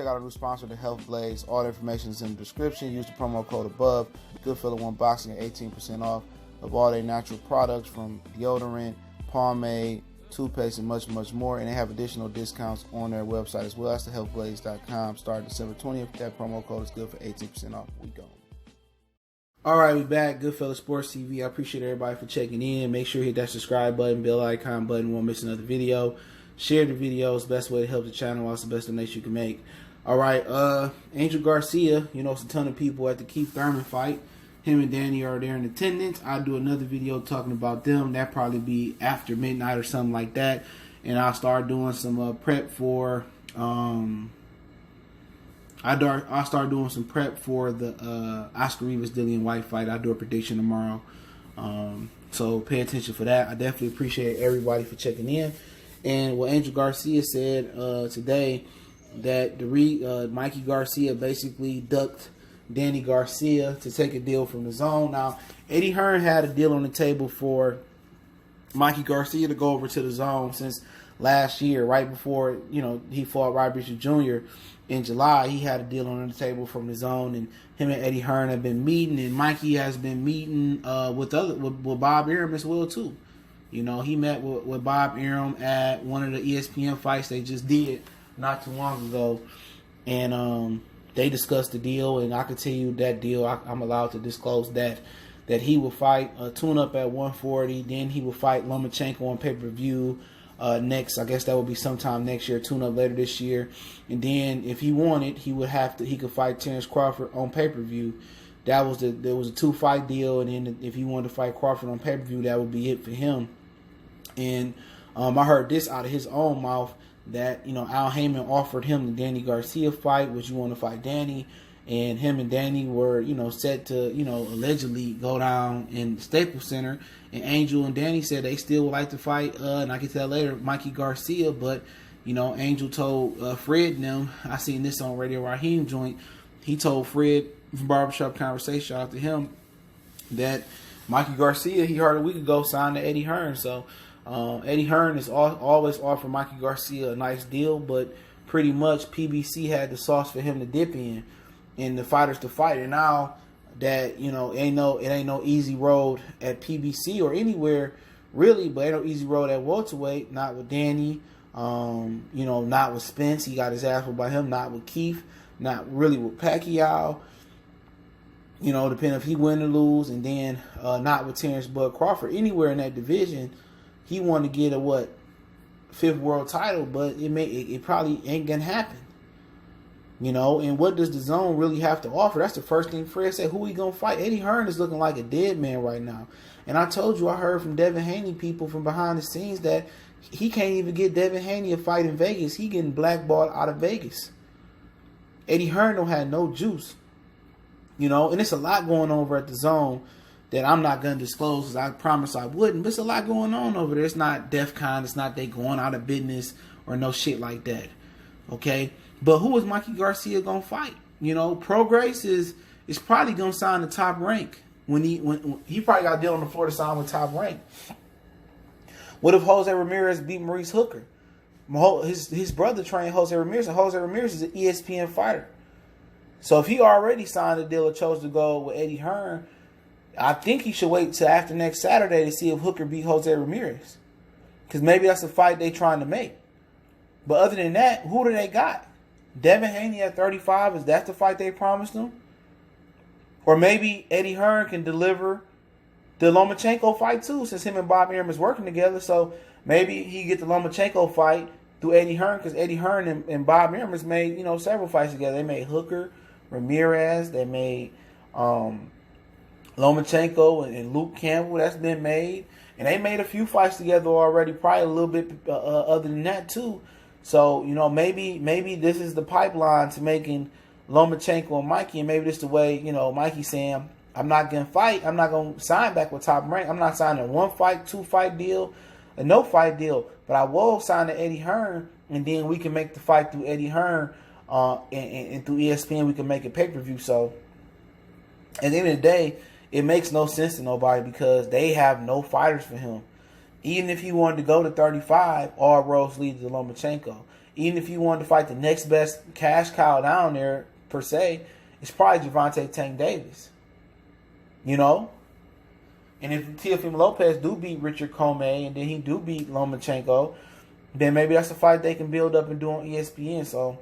check out our new sponsor, the Health Blaze. All the information is in the description. Use the promo code above. Goodfellow One Boxing at 18% off of all their natural products, from deodorant, pomade, toothpaste, and much, much more. And they have additional discounts on their website as well. That's thehealthblaze.com. Starting December 20th. That promo code is good for 18% off. We go. All right, we back. Goodfellow Sports TV. I appreciate everybody for checking in. Make sure you hit that subscribe button, bell icon button. Won't miss another video. Share the videos. Best way to help the channel. It's the best donation you can make. All right, Angel Garcia. You know, it's a ton of people at the Keith Thurman fight. Him and Danny are there in attendance. I'll do another video talking about them. That'll probably be after midnight or something like that. And I'll start doing some prep for... I'll start doing some prep for the Oscar Rivas-Dillian White fight. I'll do a prediction tomorrow. So pay attention for that. I definitely appreciate everybody for checking in. And what Angel Garcia said today, that Mikey Garcia basically ducked Danny Garcia to take a deal from the DAZN. Now, Eddie Hearn had a deal on the table for Mikey Garcia to go over to the DAZN since last year, right before, you know, he fought Rob Richard Jr. in July. He had a deal on the table from the DAZN, and him and Eddie Hearn have been meeting, and Mikey has been meeting with Bob Arum as well too. You know, he met with Bob Arum at one of the ESPN fights they just did not too long ago, and they discussed the deal. And I can tell you that deal, I'm allowed to disclose that he will fight tune-up at 140, then he will fight Lomachenko on pay-per-view next. I guess that will be sometime next year, tune-up later this year. And then if he wanted, he could fight Terrence Crawford on pay-per-view. There was a 2-fight deal, and then if he wanted to fight Crawford on pay-per-view, that would be it for him. And I heard this out of his own mouth, that, you know, Al Heyman offered him the Danny Garcia fight. Would you want to fight Danny? And him and Danny were, you know, set to, you know, allegedly go down in Staples Center. And Angel and Danny said they still would like to fight, and I can tell later, Mikey Garcia. But, you know, Angel told Fred and them, I seen this on Radio Raheem joint, he told Fred from Barbershop Conversation, shout out to him, that Mikey Garcia, he heard a week ago, signed to Eddie Hearn. So Eddie Hearn is always offered Mikey Garcia a nice deal, but pretty much PBC had the sauce for him to dip in, and the fighters to fight. And now that, you know, it ain't no easy road at PBC or anywhere really, but ain't no easy road at welterweight. Not with Danny, you know, not with Spence. He got his ass whooped by him. Not with Keith. Not really with Pacquiao. You know, depending if he win or lose, and then not with Terrence Bud Crawford. Anywhere in that division, he wanted to get a 5th world title, but it probably ain't gonna happen. You know, and what does the DAZN really have to offer? That's the first thing Fred said. Who he gonna fight? Eddie Hearn is looking like a dead man right now. And I told you, I heard from Devin Haney people from behind the scenes that he can't even get Devin Haney a fight in Vegas. He getting blackballed out of Vegas. Eddie Hearn don't have no juice. You know, and it's a lot going on over at the DAZN that I'm not going to disclose, because I promised I wouldn't. But it's a lot going on over there. It's not DEFCON. It's not they going out of business or no shit like that. Okay? But who is Mikey Garcia going to fight? You know, Prograis is probably going to sign the Top Rank. When he probably got a deal on the floor to sign with Top Rank. What if Jose Ramirez beat Maurice Hooker? His brother trained Jose Ramirez, and Jose Ramirez is an ESPN fighter. So if he already signed a deal or chose to go with Eddie Hearn, I think he should wait till after next Saturday to see if Hooker beat Jose Ramirez. Because maybe that's a fight they trying to make. But other than that, who do they got? Devin Haney at 35, is that the fight they promised him? Or maybe Eddie Hearn can deliver the Lomachenko fight too, since him and Bob Arum is working together. So maybe he get the Lomachenko fight through Eddie Hearn, because Eddie Hearn and Bob Arum has made, you know, several fights together. They made Hooker, Ramirez, they made Lomachenko and Luke Campbell. That's been made. And they made a few fights together already, probably a little bit other than that too. So, you know, maybe this is the pipeline to making Lomachenko and Mikey, and maybe this is the way, you know, Mikey saying, I'm not going to fight. I'm not going to sign back with Top Rank. I'm not signing a 1-fight, 2-fight deal, a no-fight deal. But I will sign to Eddie Hearn, and then we can make the fight through Eddie Hearn, and through ESPN we can make a pay-per-view. So at the end of the day, it makes no sense to nobody, because they have no fighters for him. Even if he wanted to go to 35, all roads lead to Lomachenko. even if you wanted to fight the next best cash cow down there, per se, it's probably Gervonta Tank Davis. You know? And if Teofimo Lopez do beat Richard Comey and then he do beat Lomachenko, then maybe that's a fight they can build up and do on ESPN. So,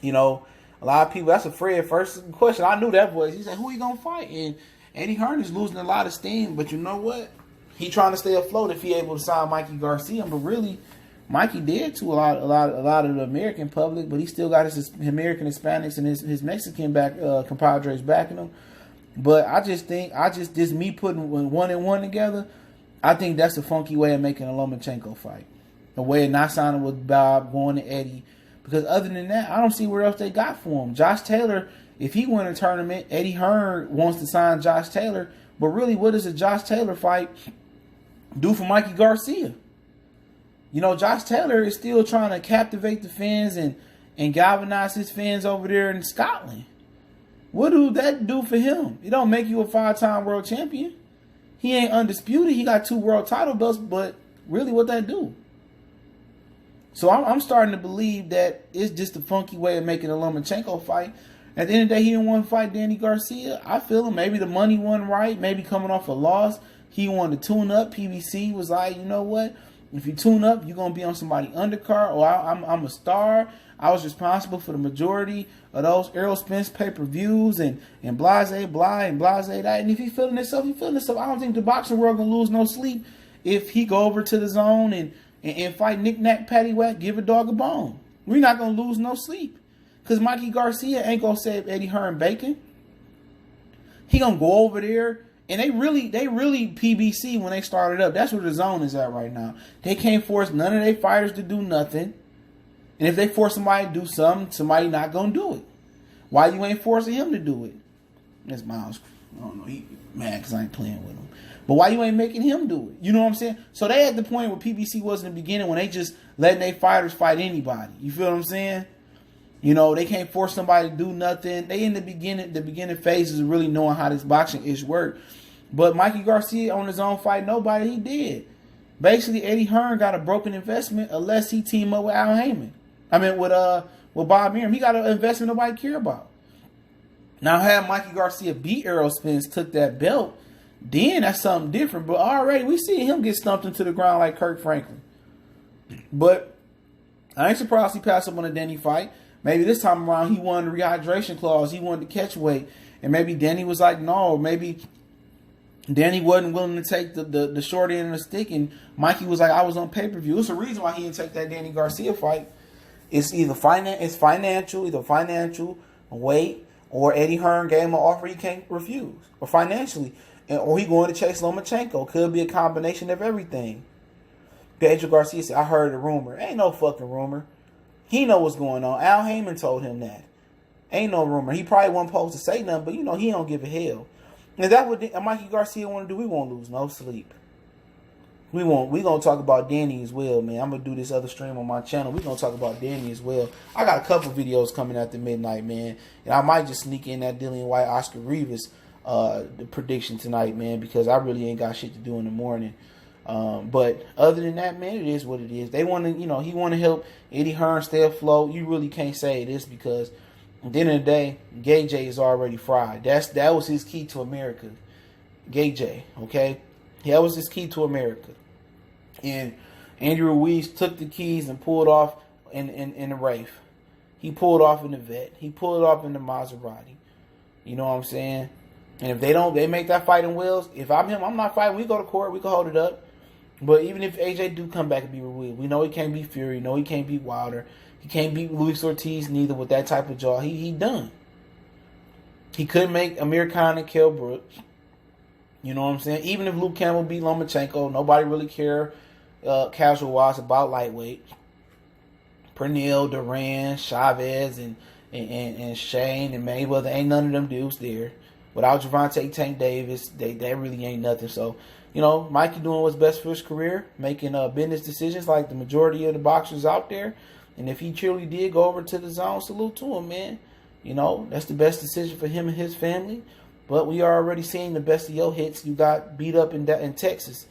you know, a lot of people, that's a Fred first question. I knew that voice. He said, who he going to fight? And Eddie Hearn is losing a lot of steam, but you know what? He trying to stay afloat if he able to sign Mikey Garcia. But really, Mikey did to a lot of the American public, but he still got his American Hispanics and his Mexican compadres backing him. But I just think, just me putting one and one together, I think that's a funky way of making a Lomachenko fight. A way of not signing with Bob, going to Eddie. Because other than that, I don't see where else they got for him. Josh Taylor, if he win a tournament, Eddie Hearn wants to sign Josh Taylor. But really, what does a Josh Taylor fight do for Mikey Garcia? You know, Josh Taylor is still trying to captivate the fans and galvanize his fans over there in Scotland. What do that do for him? It don't make you a 5-time world champion. He ain't undisputed. He got 2 world title belts, but really what that do? So I'm starting to believe that it's just a funky way of making a Lomachenko fight. At the end of the day, he didn't want to fight Danny Garcia. I feel him. Maybe the money wasn't right. Maybe coming off a loss, he wanted to tune up. PBC was like, you know what? If you tune up, you're going to be on somebody undercard. Or I'm a star. I was responsible for the majority of those Errol Spence pay-per-views and blase blah and blase that. And if he's feeling himself, he's feeling himself. I don't think the boxing world going to lose no sleep if he go over to the zone and fight knick-knack, paddywhack, give a dog a bone. We're not going to lose no sleep. Because Mikey Garcia ain't going to save Eddie Hearn bacon. He going to go over there. And they really PBC when they started up. That's where the zone is at right now. They can't force none of their fighters to do nothing. And if they force somebody to do something, somebody not going to do it. Why you ain't forcing him to do it? That's Miles. I don't know. He mad because I ain't playing with him. But why you ain't making him do it? You know what I'm saying? So they at the point where PBC was in the beginning when they just letting their fighters fight anybody. You feel what I'm saying? You know, they can't force somebody to do nothing. They in the beginning phases of really knowing how this boxing ish work. But Mikey Garcia on his own fight nobody, he did. Basically, Eddie Hearn got a broken investment unless he team up with Al Heyman. I mean, with Bob Arum. He got an investment nobody care about. Now, had Mikey Garcia beat Errol Spence, took that belt, then that's something different. But already, we see him get stumped into the ground like Kirk Franklin. But I ain't surprised he passed up on a Danny fight. Maybe this time around, he wanted the rehydration clause. He wanted to catch weight. And maybe Danny was like, no. Maybe Danny wasn't willing to take the short end of the stick. And Mikey was like, I was on pay-per-view. It's the reason why he didn't take that Danny Garcia fight. It's either financial, weight, or Eddie Hearn gave him an offer he can't refuse. Or financially. Or he going to chase Lomachenko. Could be a combination of everything. Pedro Garcia said, I heard a rumor. Ain't no fucking rumor. He know what's going on. Al Heyman told him that. Ain't no rumor. He probably wasn't supposed to say nothing, but you know, he don't give a hell. And that's what Mikey Garcia want to do. We won't lose no sleep. We gonna talk about Danny as well, man. I'm gonna do this other stream on my channel. We gonna talk about Danny as well. I got a couple videos coming after midnight, man. And I might just sneak in that Dillian White Oscar Rivas the prediction tonight, man, because I really ain't got shit to do in the morning. But other than that, man, it is what it is. They want to, you know, he want to help Eddie Hearn stay afloat. You really can't say this because at the end of the day, Gay J is already fried. That was his key to America. Gay J, okay? That was his key to America. And Andy Ruiz took the keys and pulled off in the Wraith. He pulled off in the Vet. He pulled off in the Maserati. You know what I'm saying? And if they make that fight in Wales, if I'm him, I'm not fighting. We go to court. We can hold it up. But even if AJ do come back and beat Ruiz, we know he can't beat Fury. We know he can't beat Wilder. He can't beat Luis Ortiz neither with that type of jaw. He done. He couldn't make Amir Khan and Kell Brooks. You know what I'm saying? Even if Luke Campbell beat Lomachenko, nobody really care casual-wise about lightweight. Pernell, Duran, Chavez, and Shane and Mayweather, ain't none of them dudes there. Without Gervonta Tank Davis, they really ain't nothing. So, you know, Mikey doing what's best for his career, making business decisions like the majority of the boxers out there. And if he truly did go over to the zone, salute to him, man. You know, that's the best decision for him and his family. But we are already seeing the best of your hits. You got beat up in Texas.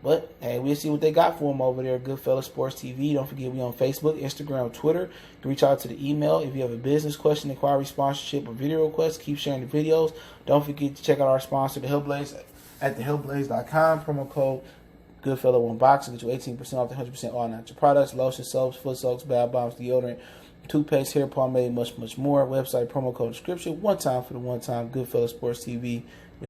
But hey, we'll see what they got for them over there. Goodfellas Sports TV. Don't forget we on Facebook, Instagram, Twitter. You can reach out to the email if you have a business question, inquiry, sponsorship, or video request. Keep sharing the videos. Don't forget to check out our sponsor, The Hellblaze, at thehellblaze.com. Promo code Goodfellow1Box to get you 18% off the 100% all natural products, lotion, soaps, foot soaks, bath bombs, deodorant, toothpaste, hair pomade, much more. Website, promo code, description. One time for the one time. Goodfellas Sports TV.